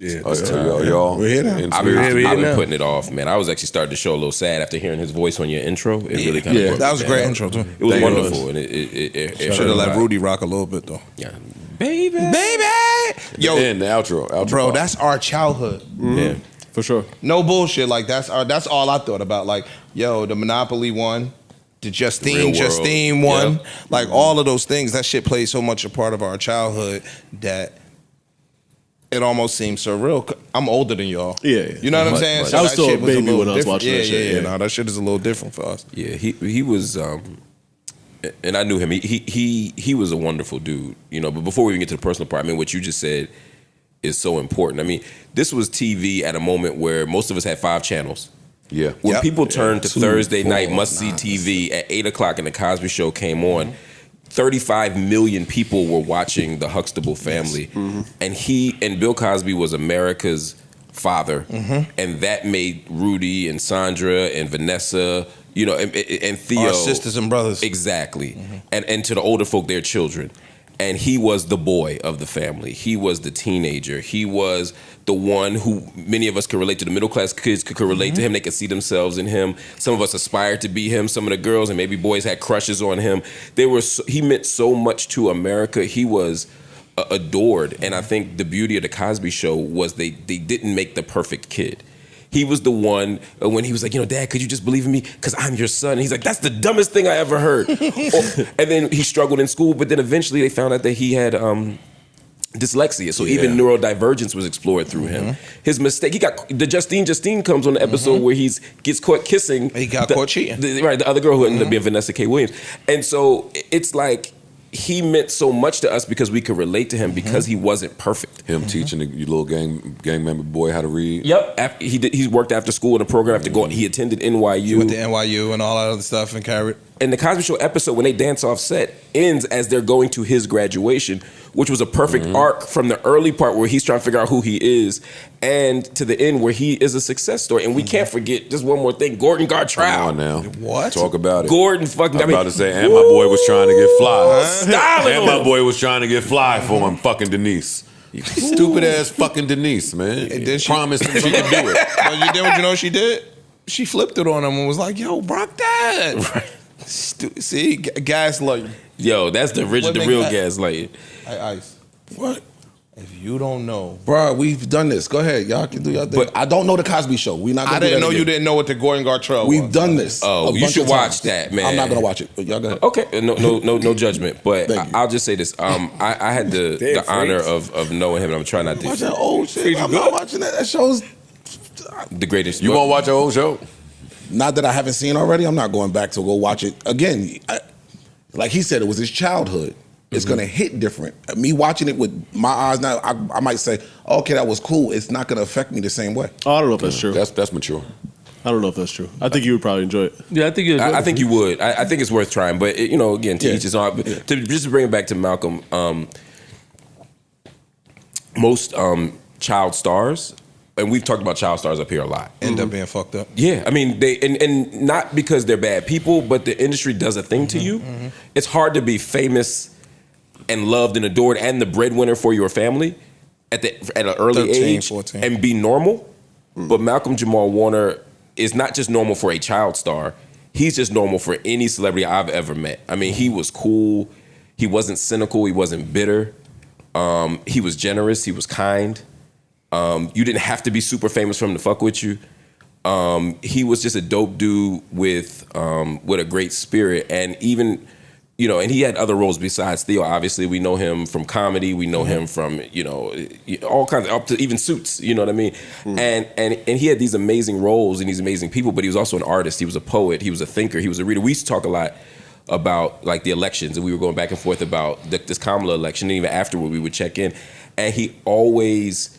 Yeah, y'all. We're here now. I've been putting it off, man. I was actually starting to show a little sad after hearing his voice on your intro. It really kind of that was a great intro too. It was wonderful, and it should have let Rudy rock a little bit though. Yeah, baby. Yo, and the outro bro, part. that's our childhood. Yeah, for sure. No bullshit. Like that's all I thought about. Like, yo, the Monopoly one, the Justine one, like all of those things. That shit played so much a part of our childhood that it almost seems surreal. I'm older than y'all. Yeah. You know what I'm saying? So I was still a baby when I was different. watching that shit. Yeah. No, that shit is a little different for us. Yeah, he was, and I knew him. He was a wonderful dude, you know. But before we even get to the personal part, I mean, what you just said is so important. I mean, this was TV at a moment where most of us had 5 channels. Yeah. When people turned to 2, Thursday 4, night must-see TV at 8 o'clock and the Cosby Show came on, 35 million people were watching the Huxtable family. And Bill Cosby was America's father. And that made Rudy and Sandra and Vanessa, you know, and Theo. Our sisters and brothers. Exactly. And to the older folk, their children. And he was the boy of the family. He was the teenager. He was the one who many of us could relate to. The middle class kids could relate to him. They could see themselves in him. Some of us aspired to be him. Some of the girls and maybe boys had crushes on him. He meant so much to America. He was adored. And I think the beauty of the Cosby Show was they didn't make the perfect kid. He was the one when he was like, you know, Dad, could you just believe in me? Because I'm your son. And he's like, that's the dumbest thing I ever heard. And then he struggled in school, but then eventually they found out that he had dyslexia. So even neurodivergence was explored through him. His mistake, he got, the Justine comes on the episode where he gets caught kissing. He got caught cheating. The other girl who ended up being Vanessa K. Williams. And so it's like, he meant so much to us because we could relate to him because he wasn't perfect. Him teaching the little gang member boy how to read. Yep. He worked after school in a program after going. He attended NYU. He went to NYU and all that other stuff and carried. And the Cosby Show episode, when they dance off set, ends as they're going to his graduation, which was a perfect arc from the early part where he's trying to figure out who he is and to the end where he is a success story. And we can't forget, just one more thing, Gordon Gartrell. Come on now. What? Talk about it. Gordon fucking... I'm about to say, and my boy was trying to get fly. Styling And my boy was trying to get fly for him, fucking Denise. Stupid ass fucking Denise, man. And then Promised him she could do it. But you know what she did? She flipped it on him and was like, yo, Brock that. Right. See, gaslighting. Yo, that's the real gaslighting. Hey, Ice. What? If you don't know, Bro, we've done this. Go ahead, y'all can do y'all thing. But I don't know the Cosby Show. We not. Gonna I didn't do that know again. you didn't know what the Gordon Gartrell was. We've done this. Oh, a you bunch should of watch times. that, man. I'm not gonna watch it. But y'all go ahead. Okay, no judgment. But Thank you. I'll just say this: I had the honor of knowing him, and I'm trying not to. Watch that old shit. I'm not watching that. That show's The greatest. You gonna watch the whole show? not that I haven't seen already. I'm not going back to go watch it again. Like he said, it was his childhood. It's gonna hit different. Me watching it with my eyes now, I might say, okay, that was cool. It's not gonna affect me the same way. Oh, I don't know if that's true. That's mature. I don't know if that's true. I think you would probably enjoy it. Yeah, I think you. I think you would. I think it's worth trying. But you know, again, to each his own. Just to bring it back to Malcolm, most child stars, and we've talked about child stars up here a lot, end up being fucked up. Yeah, I mean they and not because they're bad people, but the industry does a thing to you. It's hard to be famous and loved and adored and the breadwinner for your family at an early 13, age 14. and be normal. But Malcolm-Jamal Warner is not just normal for a child star. He's just normal for any celebrity I've ever met. I mean, he was cool. He wasn't cynical. He wasn't bitter. He was generous. He was kind. You didn't have to be super famous for him to fuck with you. He was just a dope dude with a great spirit. And even, you know, and he had other roles besides Theo. Obviously, we know him from comedy. We know him from, you know, all kinds of, up to even Suits. You know what I mean? And he had these amazing roles and these amazing people. But he was also an artist. He was a poet. He was a thinker. He was a reader. We used to talk a lot about like the elections, and we were going back and forth about this Kamala election. And even afterward, we would check in, and he always.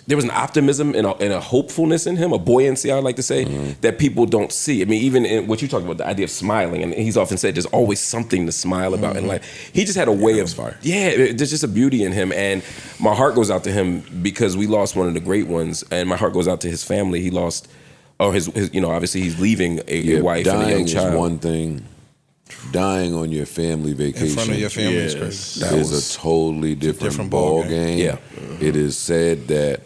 There was an optimism and a hopefulness in him, a buoyancy, I like to say, that people don't see. I mean, even in what you talked about, the idea of smiling, and he's often said there's always something to smile about in life. He just had a way of, there's just a beauty in him. And my heart goes out to him because we lost one of the great ones, and my heart goes out to his family. He lost, or his you know, obviously he's leaving a wife and a young child. Dying is one thing. Dying on your family vacation In front of your family is crazy. is a totally different ball game. Yeah. It is said that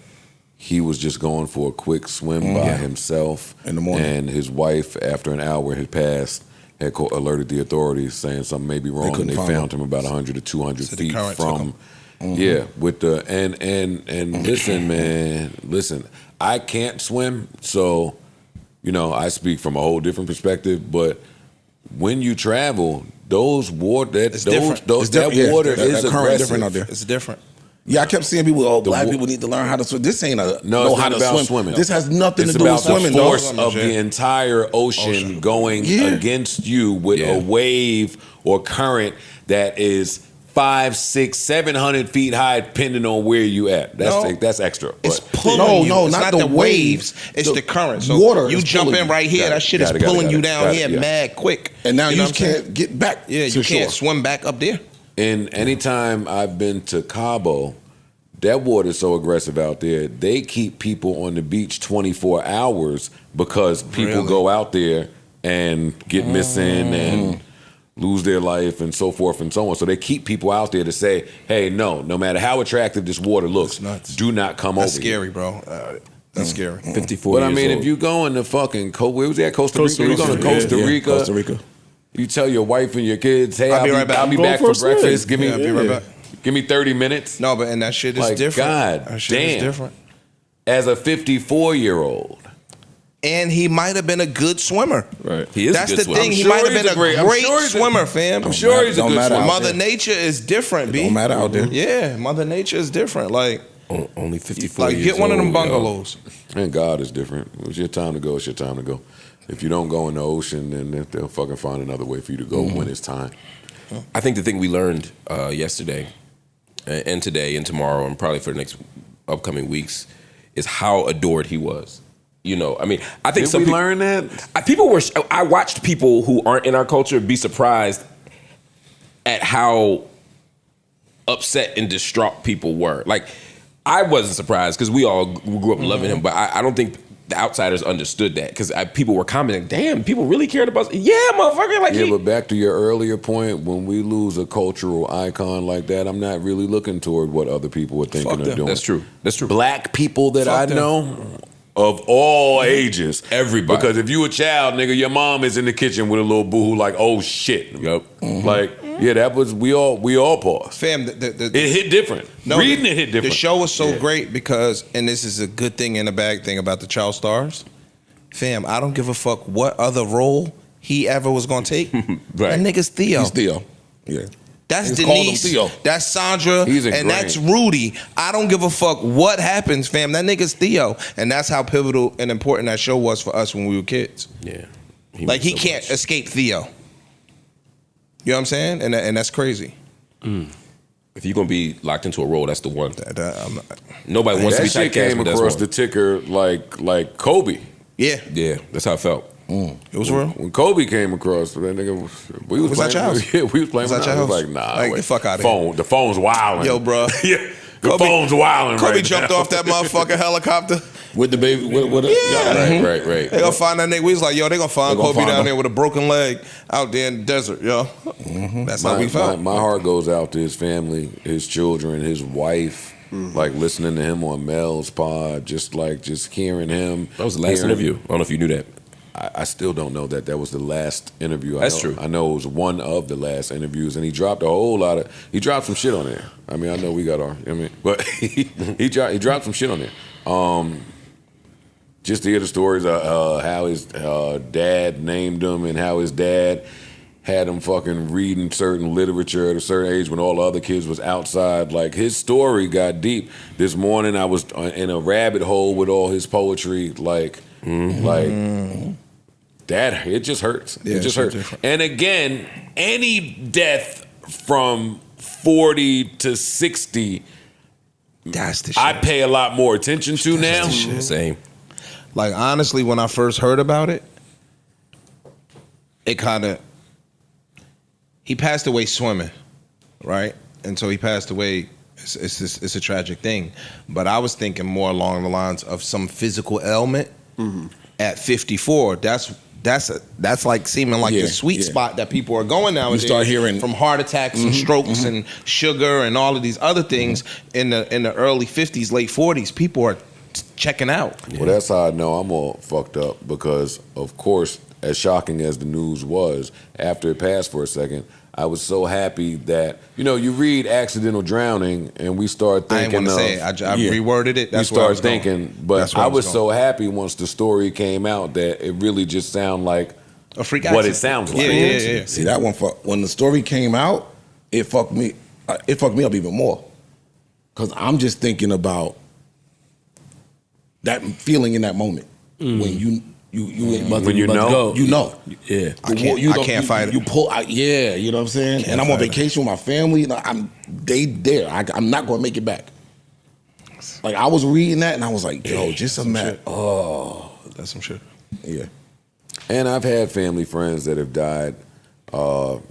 he was just going for a quick swim by himself In the morning. and his wife, after an hour had passed, had alerted the authorities saying something may be wrong, and couldn't they find found him about 100 to 200 So the feet current took from. him. Yeah, with the and listen, man, listen. I can't swim, so I speak from a whole different perspective. But when you travel, those water It's different. that water is that current aggressive. different out there. It's different. Yeah, I kept seeing people. Black people need to learn how to swim. This ain't a No, know it's how not to about swim. swimming. This has nothing It's to do with about swimming. the dog. force of the entire ocean going against you with a wave or current that is 500, 600, 700 feet high, depending on where you at. That's extra. It's But- pulling No, you. no, It's not not the the waves. It's The the current. So water you is jump pulling in you. right here. Got That it, shit got is it, got it, pulling got you it, down got it, here yeah. mad quick. And now know you what I'm saying? can't get back. Yeah, to you can't shore. swim back up there. And anytime I've been to Cabo, that water is so aggressive out there. They keep people on the beach 24 hours because people Really? go out there and get missing and lose their life and so forth and so on. So they keep people out there to say, hey, no matter how attractive this water looks, nuts. do not come That's over here. scary, bro. That's scary. 54 But I years mean, old. if you go into fucking, where was that, Costa Costa Rica? You go to Rica, Costa yeah. Rica. Costa Rica. You tell your wife and your kids, hey, I'll be right back. I'll be I'm going back for for a swim. breakfast. Give me, Yeah, I'll be right back. Give me 30 minutes. No, but and that shit is Like, different. God that shit is damn. different. As a 54-year-old. And he might have been a good swimmer. Right. He is That's a good the swimmer. thing. He sure might have he's been a a great- great, I'm sure he's a- swimmer, fam. I'm sure he's a Don't good matter. swimmer. Mother Nature is different, B. Don't matter out there. Yeah, Mother Nature is different. Like, Only 54 like years get one of them old, yo. bungalows. And God is different. It's your time to go. It's your time to go. If you don't go in the ocean, then they'll fucking find another way for you to go when it's time. I think the thing we learned yesterday and today and tomorrow and probably for the next upcoming weeks is how adored he was. I mean, I think Did we learn that? I watched people who aren't in our culture be surprised at how upset and distraught people were. Like, I wasn't surprised because we all grew up loving him, but I don't think the outsiders understood that because people were commenting, damn, people really cared about, yeah, motherfucker. Like, Yeah, but back to your earlier point, when we lose a cultural icon like that, I'm not really looking toward what other people are thinking Fuck or them. doing. That's true. That's true. Black people that Fuck I them. know of all ages. Everybody. Because if you a child, nigga, your mom is in the kitchen with a little boohoo like, oh shit. Yep. Like, yeah, that was, we all paused. Fam, It hit different. no, Reading it hit different. The show was so Yeah. great because, and this is a good thing and a bad thing about the child stars. Fam, I don't give a fuck what other role he ever was gonna take. Right. That nigga's Theo. He's Theo. Yeah. That's He's called him Denise. Theo. That's Sandra. He's and ingrained. that's Rudy. I don't give a fuck what happens, fam. That nigga's Theo. And that's how pivotal and important that show was for us when we were kids. Yeah. Like, he meant so can't much. escape Theo. You know what I'm saying? And that's crazy. If you're gonna be locked into a role, that's the one. I'm not- Nobody wants to That be shit typecast, came but that's across one. the ticker like Kobe. yeah, Yeah, that's how it felt. it was real. When Kobe came across, that nigga, we was Was that playing. your house? Yeah, we was playing. Was that with your I was house? like, nah, Like, wait. get the fuck outta here. phone. The phone's wilding. Yo, bro. Yeah, the phone's wilding. Kobe right jumped now. off that motherfucking helicopter. With the baby. With Yeah. Right. They gonna find that nigga. We was like, yo, they gonna find They gonna Kobe find down him. there with a broken leg out there in the desert, yo. That's how we felt. My heart goes out to his family, his children, his wife. Like listening to him on Mel's pod, just hearing him. That was the last hearing- interview. I don't know if you knew that. I still don't know that was the last interview. That's true. I know it was one of the last interviews, and he dropped a whole lot of. He dropped some shit on there. I mean, I know we got our. But he dropped some shit on there. Just to hear the stories of how his dad named him and how his dad had him fucking reading certain literature at a certain age when all the other kids was outside. Like, his story got deep. This morning I was in a rabbit hole with all his poetry. Like that, it just hurts. Yeah, it just it's hurts. different. And again, any death from 40 to 60, That's the shit. I pay a lot more attention to now. Same. Like, honestly, when I first heard about it, it kind of, he passed away swimming, right? And so he passed away. It's a tragic thing, but I was thinking more along the lines of some physical ailment. At 54, that's like seeming like Yeah, the sweet yeah. spot that people are going nowadays. start hearing- from heart attacks and strokes and sugar and all of these other things in the early 50s, late 40s. People are checking out. Well, that's how I know I'm all fucked up because, of course, as shocking as the news was, after it passed for a second, I was so happy that, you read accidental drowning and we start I thinking ain't want to say it. I reworded it. That's you where I start was going. thinking, but That's where I was going. so happy once the story came out that it really just sounded like A freak what accident. it sounds like. Yeah. See that one? When the story came out, it fucked me. It fucked me up even more, because I'm just thinking about that feeling in that moment when you When you know. you know. Yeah. I can't fight it. You pull, yeah, you know what I'm saying. And I'm on vacation with my family. And they there. I'm not gonna make it back. Like I was reading that and I was like, yo, just imagine. Oh, That's some shit. yeah. And I've had family friends that have died out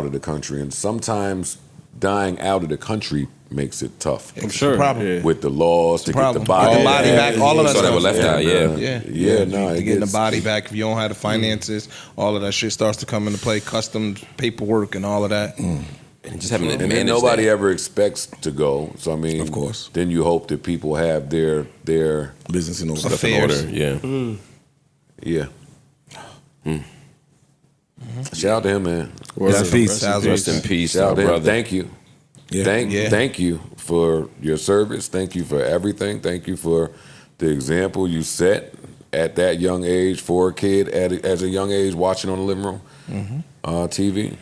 of the country, and sometimes dying out of the country makes it tough. I'm sure. problem. Yeah. With the laws to get the Problem. body, Get the body back, all of that So that stuff. were left out, Yeah. no, to it getting the gets- body back, if you don't have the finances, all of that shit starts to come into play. Customs paperwork and all of that. And just having to And then manage nobody that. ever expects to go. So I mean, Of course. Then you hope that people have their Business in order. Stuff in order. Yeah. yeah. Shout out to him, man. Rest in peace. Rest in peace, Shout our out to him. brother. Thank you. Yeah. Thank you for your service. Thank you for everything. Thank you for the example you set at that young age for a kid as a young age watching on the living room TV.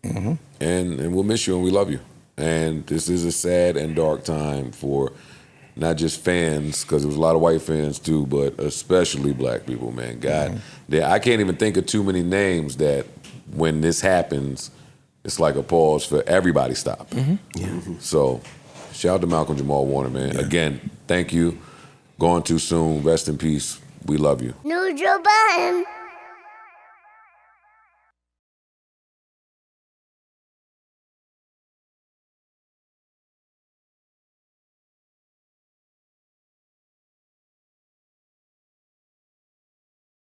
And we'll miss you and we love you. And this is a sad and dark time for not just fans, because there was a lot of white fans too, but especially black people, man. God, I can't even think of too many names that when this happens, it's like a pause for everybody stop. So shout out to Malcolm-Jamal Warner, man. Yeah. Again, thank you. Going too soon. Rest in peace. We love you. New Joe Budden.